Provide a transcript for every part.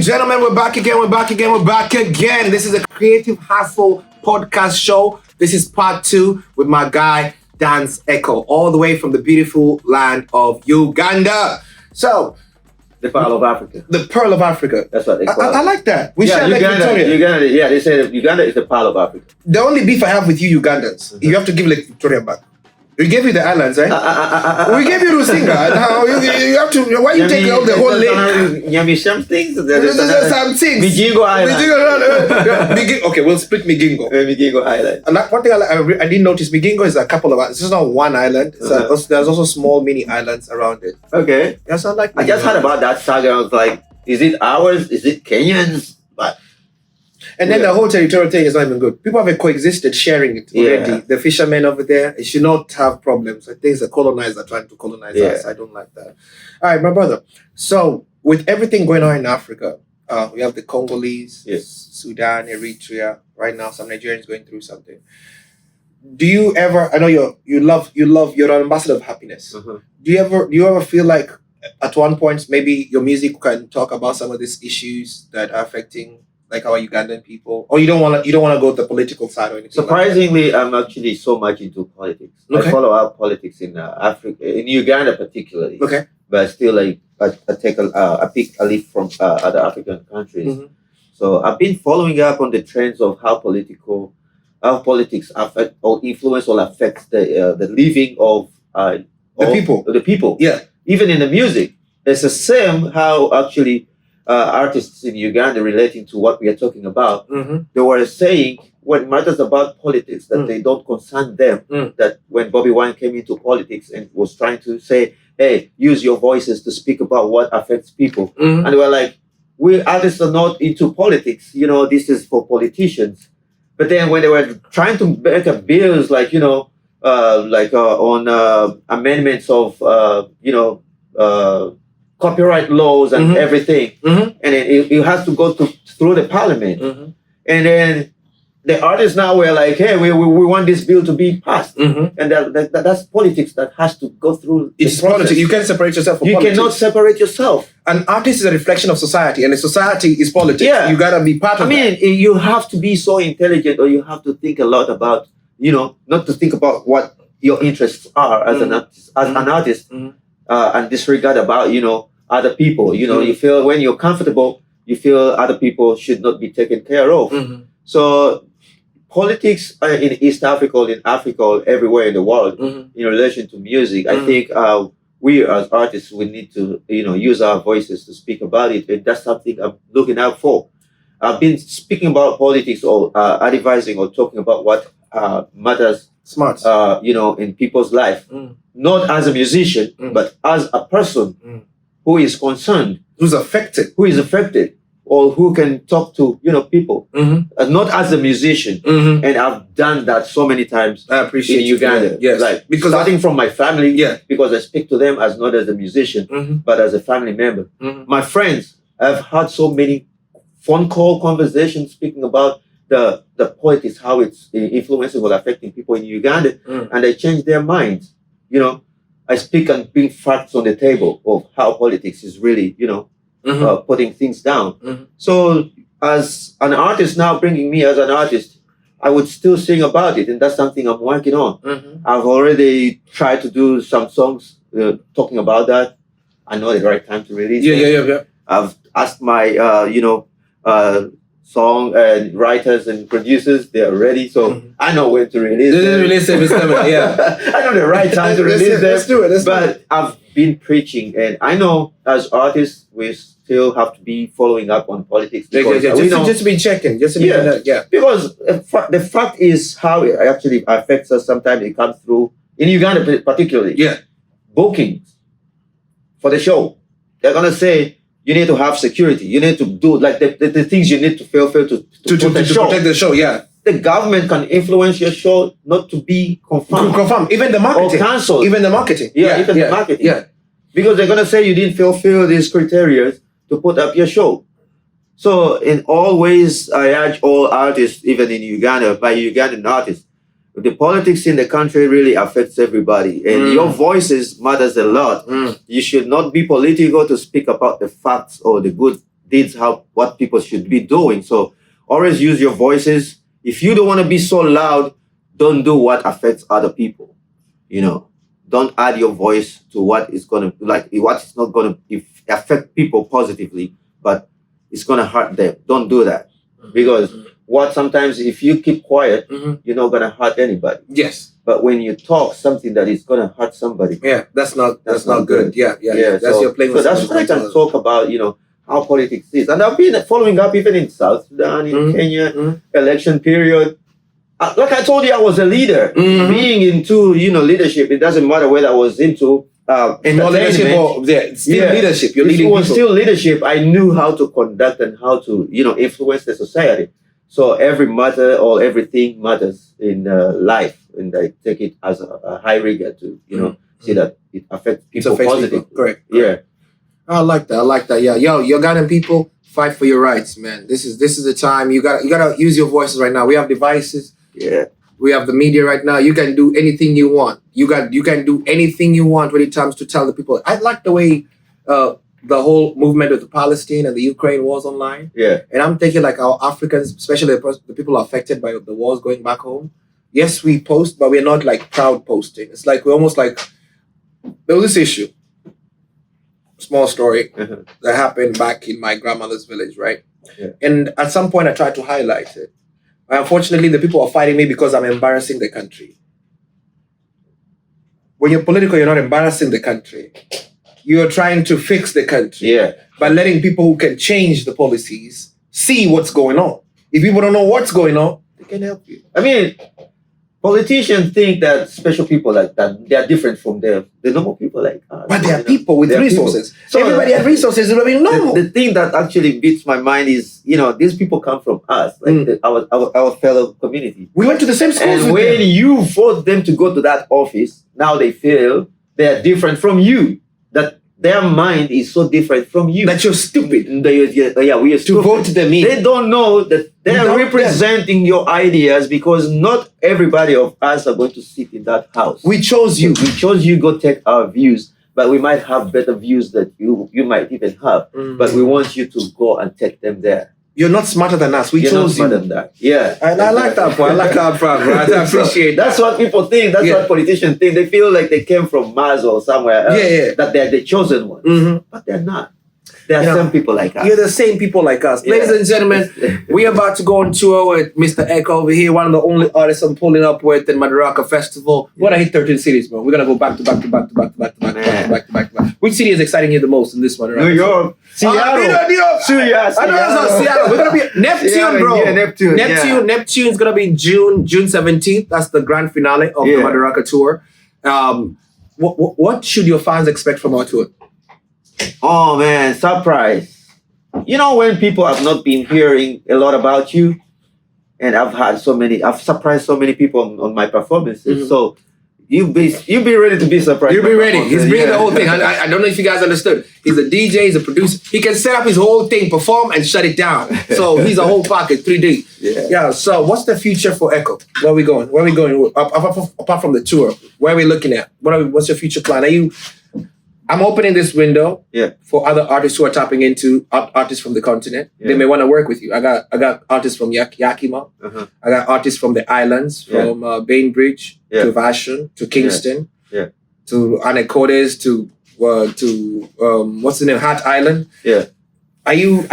gentlemen, we're back again. This is a Creative Hustle podcast show. This is part 2 with my guy, Danz Eko, all the way from the beautiful land of Uganda. So, the Pearl of Africa. The Pearl of Africa. That's what they call it. I like that. We share Uganda, yeah, they say that Uganda is the Pearl of Africa. The only beef I have with you Ugandans, you have to give Lake Victoria back. We gave you the islands, right? We gave you Rusinga. Now you have to. Why you take out the whole lake? Some things. Some things. Migingo Island. Okay, we'll split Migingo. Migingo Island. And one thing I didn't notice, Migingo is a couple of islands. It's not one island. There's also small mini islands around it. Okay. That's not like. I just heard about that saga. I was like, is it ours? Is it Kenyans? But. And then the whole territorial thing is not even good. People have coexisted, sharing it already. Yeah. The fishermen over there, it should not have problems. I think it's the colonizers trying to colonize us. I don't like that. All right, my brother. So, with everything going on in Africa, we have the Congolese, Sudan, Eritrea. Right now, some Nigerians going through something. Do you ever? I know you love. You're an ambassador of happiness. Do you ever feel like at one point maybe your music can talk about some of these issues that are affecting like our Ugandan people, or you don't want to go to the political side or anything? Surprisingly, I'm actually so much into politics. Okay. I follow up politics in Africa, in Uganda particularly. Okay, but still, like I pick a leaf from other African countries. So I've been following up on the trends of how politics affect or influence or affect the living of the people. Yeah, even in the music, it's the same how actually. Artists in Uganda relating to what we are talking about, they were saying when matters about politics that they don't concern them. That when Bobby Wine came into politics and was trying to say, "Hey, use your voices to speak about what affects people," and they were like, "We artists are not into politics. You know, this is for politicians." But then when they were trying to make up bills, like on amendments of copyright laws and everything, and then it has to go through the parliament, and then the artists now were like, "Hey, we want this bill to be passed," and that's politics that has to go through. It's politics. You can't separate yourself from politics. You cannot separate yourself. An artist is a reflection of society, and the society is politics. Yeah. You gotta be part of that. I mean, you have to be so intelligent, or you have to think a lot about, not to think about what your interests are as an artist, and disregard about, other people. You feel when you're comfortable, you feel other people should not be taken care of. So politics in East Africa, or in Africa, or everywhere in the world, in relation to music, I think we as artists, we need to, use our voices to speak about it. And that's something I'm looking out for. I've been speaking about politics or advising or talking about what matters in people's life, not as a musician, but as a person who is concerned, who is affected, or who can talk to people, not as a musician. And I've done that so many times. I appreciate in Uganda. Yes, like because starting from my family, because I speak to them as not as a musician, but as a family member. My friends, I've had so many phone call conversations speaking about the politics, how it's influencing or affecting people in Uganda, and they change their minds. I speak and bring facts on the table of how politics is really, putting things down. So as an artist now, bringing me as an artist, I would still sing about it, and that's something I'm working on. I've already tried to do some songs talking about that. I know the right time to release it. Yeah. I've asked my, song and writers and producers, they are ready, so I know when to release them. Release them is coming, I know the right time to release them. Let's do it. But I've been preaching, and I know as artists, we still have to be following up on politics. Just be checking. Because the fact is how it actually affects us. Sometimes it comes through, in Uganda particularly, bookings for the show. They're going to say, you need to have security. You need to do like the things you need to fulfill to protect the show. Yeah, the government can influence your show not to be confirmed. Even the marketing. Or cancelled. Even the marketing. The marketing. Yeah, because they're gonna say you didn't fulfill these criteria to put up your show. So in all ways, I urge all artists, even in Uganda, by Ugandan artists, the politics in the country really affects everybody, and your voices matters a lot. You should not be political to speak about the facts or the good deeds, what people should be doing. So always use your voices. If you don't want to be so loud, don't do what affects other people. You know, don't add your voice to what is going to, like, what's not going to affect people positively, but it's going to hurt them. Don't do that. Because sometimes if you keep quiet, you're not going to hurt anybody. Yes. But when you talk something that is going to hurt somebody, that's not good. Yeah. That's your playing. So that's what I can talk about. You know, how politics is, and I've been following up even in South Sudan, in Kenya, election period. Like I told you, I was a leader. Being into leadership, it doesn't matter whether I was into leadership or still leadership. You're leading. It was still leadership. I knew how to conduct and how to influence the society. So every matter or everything matters in life, and I take it as a high regard to see that it affects people positively. Correct. Yeah, I like that. Yeah, yo, Ugandan people, fight for your rights, man. This is the time you gotta use your voices right now. We have devices. Yeah. We have the media right now. You can do anything you want. You can do anything you want when it comes to tell the people. I like the way the whole movement of the Palestine and the Ukraine wars online. Yeah. And I'm thinking like our Africans, especially the people affected by the wars going back home. Yes, we post, but we're not like proud posting. It's like we're almost like, there was this issue, small story that happened back in my grandmother's village, right? Yeah. And at some point I tried to highlight it. Unfortunately, the people are fighting me because I'm embarrassing the country. When you're political, you're not embarrassing the country. You're trying to fix the country by letting people who can change the policies see what's going on. If people don't know what's going on, they can help you. I mean, politicians think that special people like that, they are different from the normal people like us. But they are people with resources. So everybody has resources. It will be normal. The thing that actually beats my mind is, these people come from us, like our fellow community. We went to the same schools. And when you force them to go to that office, now they feel they are different from you. That their mind is so different from you. That you're stupid. We are stupid. To vote them in. They don't know that they are representing your ideas, because not everybody of us are going to sit in that house. We chose you. We chose you, go take our views, but we might have better views that you might even have. But we want you to go and take them there. You're not smarter than us. We chose you. Not smarter than that. Yeah. And I like that point. I like that part, bro. I appreciate That's what people think. That's what politicians think. They feel like they came from Mars or somewhere else. That they're the chosen ones. But they're not. There are some people like us. You're the same people like us. Ladies and gentlemen, we're about to go on tour with Mr. Eko over here, one of the only artists I'm pulling up with in Madaraka Festival. We're gonna hit 13 cities, bro. We're gonna go back to back. Which city is exciting you the most in this one? New York. Seattle. I know that's not Seattle. We're gonna be Neptune, bro. Yeah, Neptune. Neptune's gonna be June 17th. That's the grand finale of the Madaraka tour. What should your fans expect from our tour? Oh man, surprise. When people have not been hearing a lot about you, and I've surprised so many people on my performances. So you be ready to be surprised. You'll be ready. He's bringing the whole thing. I don't know if you guys understood. He's a DJ, he's a producer. He can set up his whole thing, perform, and shut it down. So he's a whole package, 3D. Yeah. So what's the future for Eko? Where are we going? Apart from the tour, where are we looking at? What's your future plan? I'm opening this window for other artists who are tapping into artists from the continent. They may want to work with you. I got artists from Yakima. I got artists from the islands, from Bainbridge to Vashon to Kingston to Anacortes to what's the name, Hat Island. Are you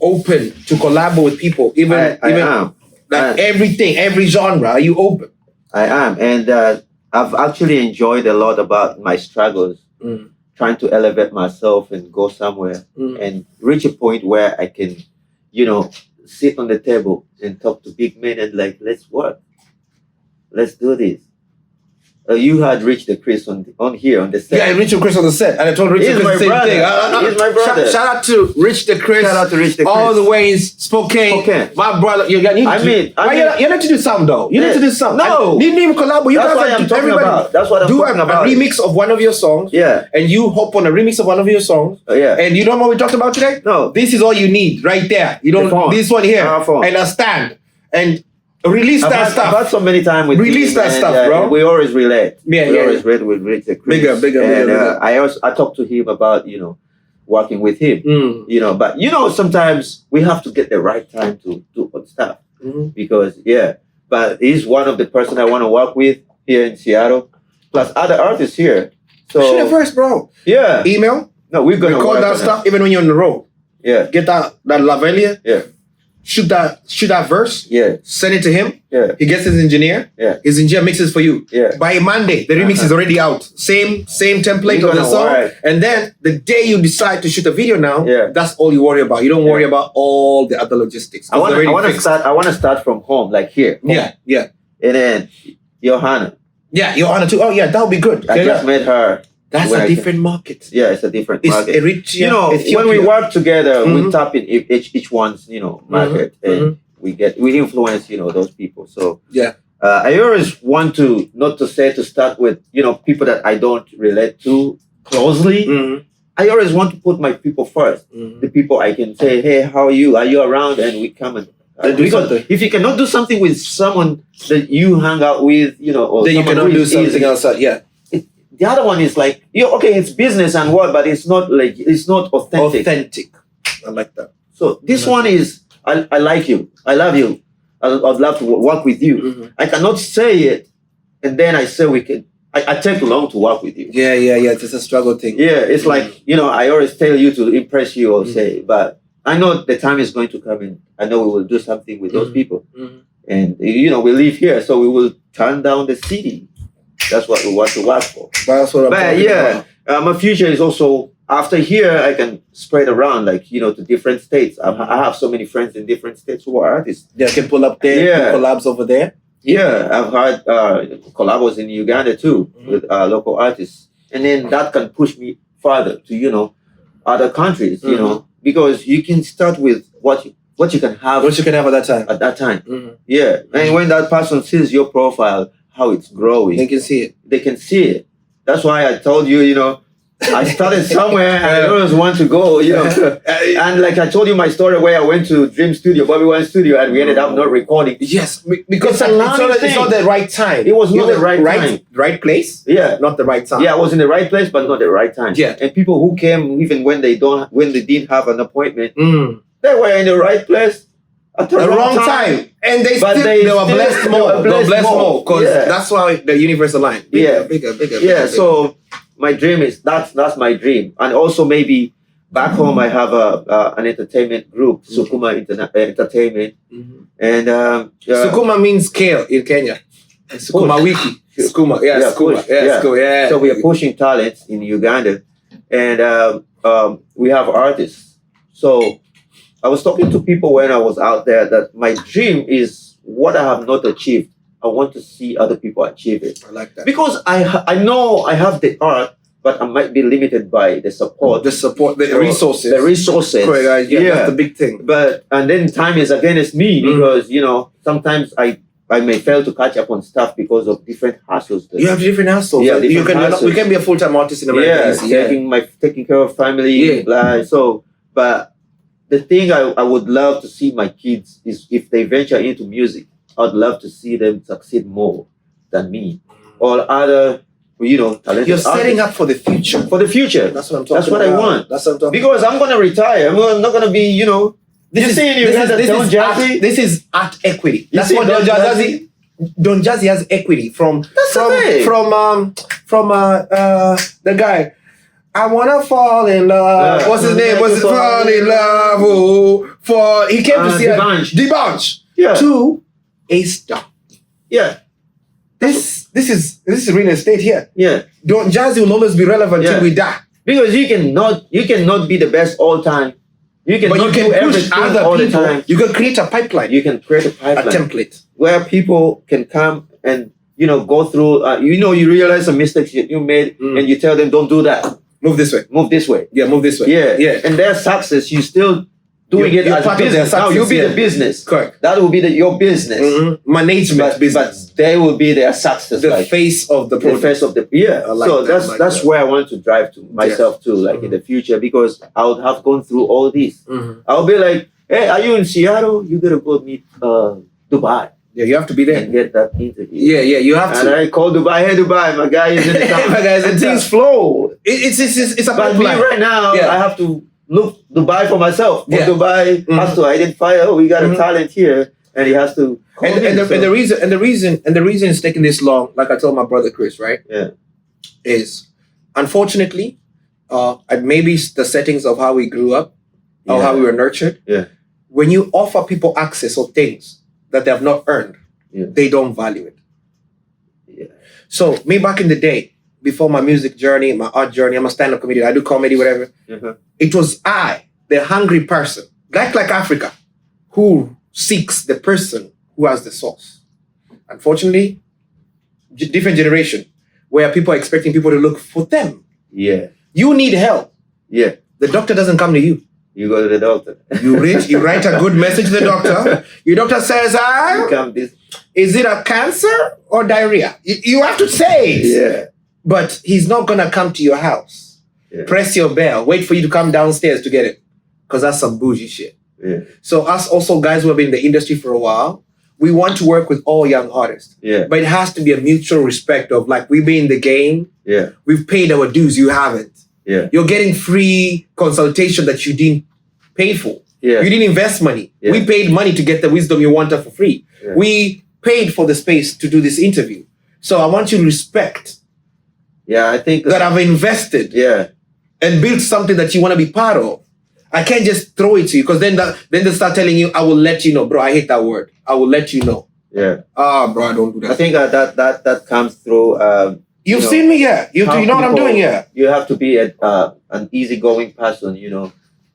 open to collaborate with people? I am. Everything, every genre. Are you open? I am, and I've actually enjoyed a lot about my struggles. Trying to elevate myself and go somewhere and reach a point where I can, sit on the table and talk to big men and let's work. Let's do this. You had Rich the Chris on here on the set. Yeah, Rich the Chris on the set. And I told Rich the Chris the same thing. He's my brother. Shout out to Rich the Chris. Shout out to Rich the Chris. All the way in Spokane. My brother. You need to do something though. You need to do something. No. You need to collaborate. That's what I'm talking about. That's what I'm talking about. Do a remix of one of your songs. Yeah. And you hop on a remix of one of your songs. And you don't know what we talked about today? No. This is all you need right there. You don't. This one here. And a stand. And release that stuff. I've had so many times with release that stuff, bro. We always relate. We always relate with Rich the Chris. Bigger. I talked to him about, working with him. You know, but you know, sometimes we have to get the right time to do stuff because but he's one of the person I want to work with here in Seattle, plus other artists here. So shoot it first, bro. Yeah. Email. No, we're gonna record that stuff even when you're on the road. Yeah. Get that Lavelia. Yeah. Shoot that verse. Yeah. Send it to him. Yeah. He gets his engineer. Yeah. His engineer mixes for you. Yeah. By Monday, the remix is already out. Same template of the song. And then the day you decide to shoot a video now, that's all you worry about. You don't worry about all the other logistics. I want to start from home, like here. Home. Yeah. And then Johanna. Yeah, Johanna too. Oh yeah, that would be good. I just met her. That's a different market. Yeah, it's a different market. Eritrea, you know, Ethiopia. when we work together, we tap in each one's, you know, market, and we influence, you know, those people. So I always want to start with, you know, people that I don't relate to closely. I always want to put my people first. The people I can say, hey, how are you? Are you around? And we come and because if you cannot do something with someone that you hang out with, you know, or then you cannot do something else. The other one is like, okay, it's business and what, but it's not authentic. I like that. So this one is, I like you. I love you. I'd love to work with you. I cannot say it, and then I say I take long to work with you. Yeah. It's a struggle thing. Yeah, it's like, you know, I always tell you to impress you or say, but I know the time is going to come in. I know we will do something with those people. And, you know, we live here, so we will turn down the city. That's what we want to work for. That's what I'm talking about. My future is also, after here, I can spread around, like, you know, to different states. I have so many friends in different states who are artists. Yeah, I can pull up there, collabs over there. Yeah, I've had collabs in Uganda too, with local artists. And then that can push me further to, you know, other countries, you know, because you can start with what you can have. What you can have at that time. At that time. Yeah. And when that person sees your profile, how it's growing. They can see it. They can see it. That's why I told you, you know, I started somewhere and I always want to go, you know. And like I told you my story where I went to Dream Studio, Bobby Wine Studio, and we ended up not recording. Yes, because it's not the right time. It was not the right time. Right place? Yeah. Not the right time. Yeah, I was in the right place, but not the right time. Yeah. And people who came, even when they didn't have an appointment, they were in the right place. At the wrong time. And they were blessed more. They were blessed more. Because that's why the universe aligned. Bigger. So my dream is, that's my dream. And also maybe back home I have an entertainment group, Sukuma Entertainment. And Sukuma means kale in Kenya. Sukuma wiki. Sukuma. Yeah, Sukuma. Yeah. So we are pushing talents in Uganda. And we have artists. So I was talking to people when I was out there that my dream is what I have not achieved. I want to see other people achieve it. I like that. Because I know I have the art, but I might be limited by the support. The resources. The resources. Correct. Yeah, that's the big thing. And then time is against me because, you know, sometimes I may fail to catch up on stuff because of different hassles. You have different hassles. Yeah, you can be a full-time artist in America. Taking care of family. But the thing I would love to see my kids is if they venture into music, I'd love to see them succeed more than me or other, you know, talented You're setting artists. up for the future. For the future. That's what I'm talking That's what about. I want. That's what I'm talking because I'm going to retire. I'm not going to be, you know. This is art equity. That's what Don Jazzy has equity from the guy. I wanna fall in love. What's his name? Was it fall in love? Oh, he came to see D'banj. Yeah. To a star. Yeah. This is real estate here. Yeah. Don Jazzy will always be relevant till we die. Because you cannot be the best all time. You can do everything all the time. You can create a pipeline. You can create a pipeline. A template. Where people can come and, you know, go through, you realize some mistakes you made and you tell them, don't do that. Move this way. Move this way. Yeah, move this way. Yeah. And their success, you still doing it as a business. Now you'll be the business. Correct. That will be your business. Management business. But they will be their success. The face of the product. The face of the So that's where I want to drive to myself too, like in the future, because I would have gone through all this. I'll be like, hey, are you in Seattle? You gotta go meet Dubai. Yeah, you have to be there and get that interview. Yeah, you have to. And I call Dubai. Hey, Dubai, my guy is in the town. My guys, and things flow. It's a But me right now, I have to look Dubai for myself. But Dubai has to identify. Oh, we got a talent here, and he has to. And the reason it's taking this long, like I told my brother Chris, right? Yeah, is unfortunately, and maybe the settings of how we grew up or how we were nurtured. Yeah, when you offer people access or things that they have not earned, they don't value it. Yeah. So me back in the day, before my music journey, my art journey, I'm a stand-up comedian. I do comedy, whatever. It was I, the hungry person, like Africa, who seeks the person who has the source. Unfortunately, different generation, where people are expecting people to look for them. Yeah. You need help. Yeah. The doctor doesn't come to you. You go to the doctor. You write a good message to the doctor. Your doctor says, is it a cancer or diarrhea? You have to say it. Yeah. But he's not going to come to your house. Yeah. Press your bell. Wait for you to come downstairs to get it. Because that's some bougie shit. Yeah. So us also guys who have been in the industry for a while, we want to work with all young artists. Yeah. But it has to be a mutual respect of like, we've been in the game. Yeah. We've paid our dues. You haven't. Yeah. You're getting free consultation that you didn't pay for. Yeah. You didn't invest money. Yeah. We paid money to get the wisdom you wanted for free. Yeah. We paid for the space to do this interview. So I want you to respect I think that I've invested and built something that you want to be part of. I can't just throw it to you because then they start telling you, I will let you know. Bro, I hate that word. I will let you know. Yeah. Bro, I don't do that. I think that comes through. You've seen me, You know what I'm doing, You have to be an easygoing person,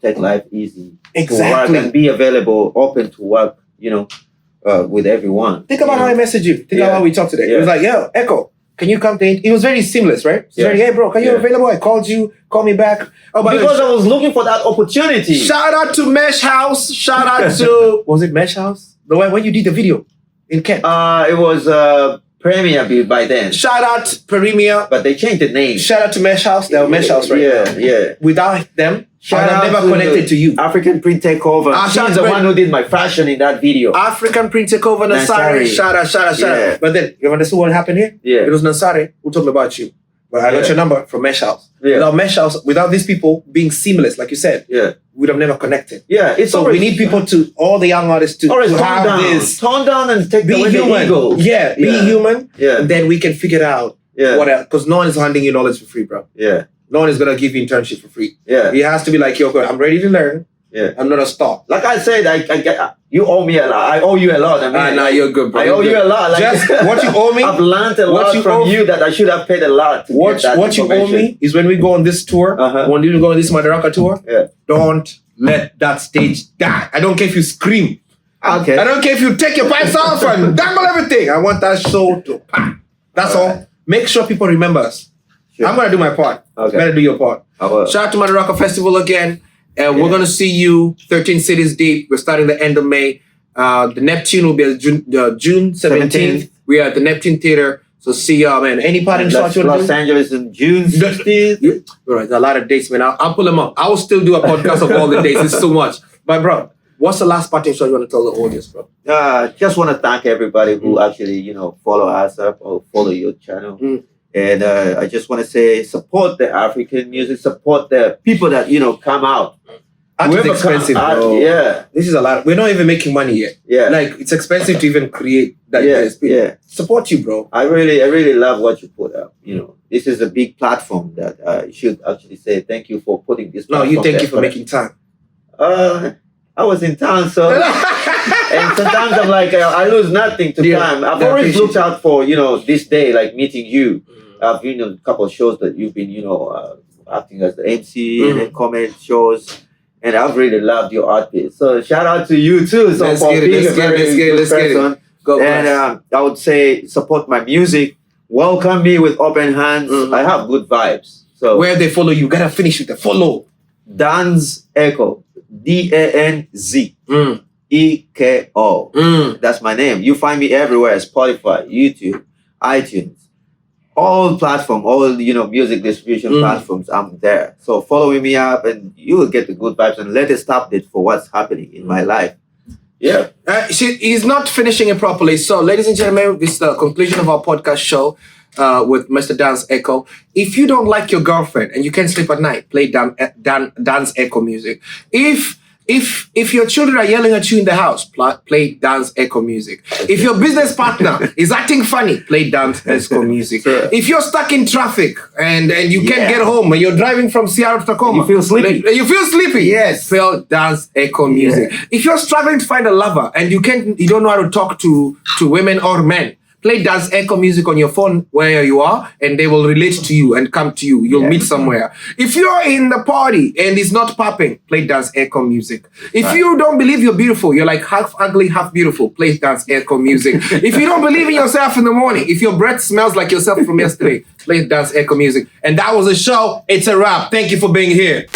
take life easy. Exactly. To work and be available, open to work, with everyone. Think about how I messaged you. Think about how we talked today. It was like, yo, Echo, can you come to it? It was very seamless, right? It's very, hey, bro, can you available? I called you, call me back. Oh, because I was looking for that opportunity. Shout out to Mesh House. Shout out to, was it Mesh House? The one when you did the video in Kent. It was Premier by then. Shout out Premier. But they changed the name. Shout out to Mesh House. They were Mesh House right now. Yeah. Without them, I have never connected to you. African Print Takeover. She's the one who did my fashion in that video. African Print Takeover, Nasari. Shout out. But then, you understood what happened here? Yeah. It was Nasari who told me about you. But I got your number from Mesh House. Yeah. Without Mesh House, without these people being seamless, like you said, we'd have never connected. Yeah. So we need people all the young artists to have this. Tone down and take be human. Yeah. Be human. Yeah. And then we can figure it out. Yeah. What else? Because no one is handing you knowledge for free, bro. Yeah. No one is going to give you internship for free. Yeah. It has to be like, yo, I'm ready to learn. Yeah. I'm not a star. Like I said, I get you owe me a lot. I owe you a lot. I mean, nah, you're good, bro. I owe you a lot. Like, just what you owe me. I've learned a lot from you that I should have paid a lot. What you owe me is when we go on this tour, when we go on this Madaraka tour, don't let that stage die. I don't care if you scream. Okay. I don't care if you take your pants off and dangle everything. I want that show to pop. That's all. Make sure people remember us. Sure. I'm going to do my part. Okay. You better do your part. Shout out to Madaraka Festival again. We're going to see you 13 cities deep. We're starting the end of May. The Neptune will be June 17th. We are at the Neptune Theater. So see y'all, man. Any parting shots you want to do? Los Angeles in June 16th. All right, a lot of dates, man. I'll pull them up. I will still do a podcast of all the dates. It's so much. But, bro, what's the last parting shot you want to tell the audience, bro? Just want to thank everybody who actually, follow us up or follow your channel. And I just want to say, support the African music, support the people that, come out. It's expensive, bro. Yeah. This is a lot. We're not even making money yet. Yeah. Like, it's expensive to even create that. Yeah. Support you, bro. I really love what you put out. This is a big platform that I should actually say thank you for putting this platform. No, thank you for making time. I was in town, so... and sometimes I'm like, I lose nothing to time. I've always looked out for, this day, like meeting you. I've been on a couple of shows that you've been, acting as the MC and then comment shows. And I've really loved your art piece. So shout out to you too. So let's get it. Go, and I would say support my music. Welcome me with open hands. I have good vibes. So where they follow you, gotta finish with the follow. Danz Eko. DANZ EKO. That's my name. You find me everywhere. Spotify, YouTube, iTunes. All platforms, all music distribution platforms, I'm there. So following me up and you will get the good vibes and latest update for what's happening in my life. Yeah. He's not finishing it properly. So, ladies and gentlemen, this is the conclusion of our podcast show with Mr. Danz Eko. If you don't like your girlfriend and you can't sleep at night, play Danz Eko music. If your children are yelling at you in the house, play Danz Eko music. If your business partner is acting funny, play Danz Eko music. Sure. If you're stuck in traffic and you can't get home and you're driving from Seattle to Tacoma, you feel sleepy. Yes, play Danz Eko music. If you're struggling to find a lover and you don't know how to talk to women or men, play Danz Eko music on your phone where you are, and they will relate to you and come to you. You'll meet somewhere. If you're in the party and it's not popping, play Danz Eko music. If you don't believe you're beautiful, you're like half ugly, half beautiful, play Danz Eko music. If you don't believe in yourself in the morning, if your breath smells like yourself from yesterday, play Danz Eko music. And that was the show. It's a wrap. Thank you for being here.